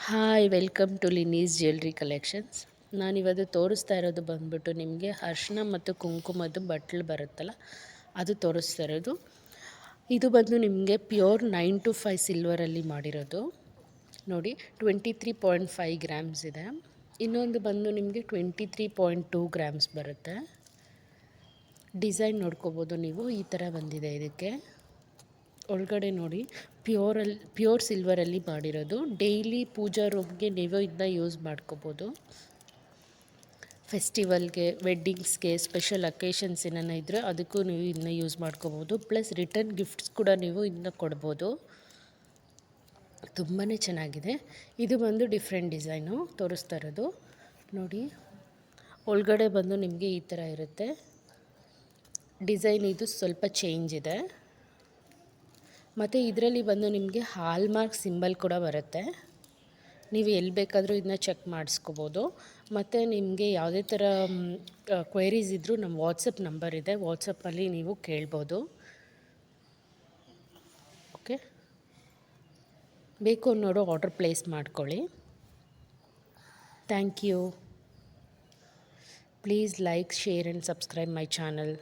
Hi welcome to Lini's jewellery collections. ನಾನಿವತ್ತು ತೋರಿಸ್ತಾ ಇರೋದು ಬಂದ್ಬಿಟ್ಟು ನಿಮಗೆ ಅರಿಶಿನ ಮತ್ತು ಕುಂಕುಮದ್ದು ಬಟ್ಲು ಬರುತ್ತಲ್ಲ, ಅದು ತೋರಿಸ್ತಾ ಇರೋದು. ಇದು ಬಂದು ನಿಮಗೆ ಪ್ಯೂರ್ 925 ಸಿಲ್ವರಲ್ಲಿ ಮಾಡಿರೋದು. ನೋಡಿ, 23.5 ಗ್ರಾಮ್ಸ್ ಇದೆ. ಇನ್ನೊಂದು ಬಂದು ನಿಮಗೆ 23.2 ಗ್ರಾಮ್ಸ್ ಬರುತ್ತೆ. ಡಿಸೈನ್ ನೋಡ್ಕೋಬೋದು ನೀವು, ಈ ಥರ ಬಂದಿದೆ ಇದಕ್ಕೆ. ಒಳಗಡೆ ನೋಡಿ, ಪ್ಯೂರ್ ಸಿಲ್ವರಲ್ಲಿ ಮಾಡಿರೋದು. ಡೈಲಿ ಪೂಜಾ ರೂಮ್ಗೆ ನೀವು ಇದನ್ನ ಯೂಸ್ ಮಾಡ್ಕೋಬೋದು. ಫೆಸ್ಟಿವಲ್ಗೆ, ವೆಡ್ಡಿಂಗ್ಸ್ಗೆ, ಸ್ಪೆಷಲ್ ಅಕೇಶನ್ಸ್ ಏನಾನ ಇದ್ದರೆ ಅದಕ್ಕೂ ನೀವು ಇದನ್ನ ಯೂಸ್ ಮಾಡ್ಕೋಬೋದು. ಪ್ಲಸ್ ರಿಟರ್ನ್ ಗಿಫ್ಟ್ಸ್ ಕೂಡ ನೀವು ಇದನ್ನ ಕೊಡ್ಬೋದು. ತುಂಬಾ ಚೆನ್ನಾಗಿದೆ. ಇದು ಬಂದು ಡಿಫ್ರೆಂಟ್ ಡಿಸೈನು ತೋರಿಸ್ತಾ ಇರೋದು. ನೋಡಿ, ಒಳಗಡೆ ಬಂದು ನಿಮಗೆ ಈ ಥರ ಇರುತ್ತೆ. ಡಿಸೈನ್ ಇದು ಸ್ವಲ್ಪ ಚೇಂಜ್ ಇದೆ. ಮತ್ತು ಇದರಲ್ಲಿ ಬಂದು ನಿಮಗೆ ಹಾಲ್ಮಾರ್ಕ್ ಸಿಂಬಲ್ ಕೂಡ ಬರುತ್ತೆ. ನೀವು ಎಲ್ಲಿ ಬೇಕಾದರೂ ಇದನ್ನ ಚೆಕ್ ಮಾಡಿಸ್ಕೋಬೋದು. ಮತ್ತು ನಿಮಗೆ ಯಾವುದೇ ಥರ ಕ್ವೈರೀಸ್ ಇದ್ದರೂ ನಮ್ಮ ವಾಟ್ಸಪ್ ನಂಬರ್ ಇದೆ, ವಾಟ್ಸಪ್ಪಲ್ಲಿ ನೀವು ಕೇಳ್ಬೋದು. ಓಕೆ, ಬೇಕು ಅನ್ನೋರು ಆರ್ಡರ್ ಪ್ಲೇಸ್ ಮಾಡ್ಕೊಳ್ಳಿ. Thank you. Please like, share and subscribe my channel.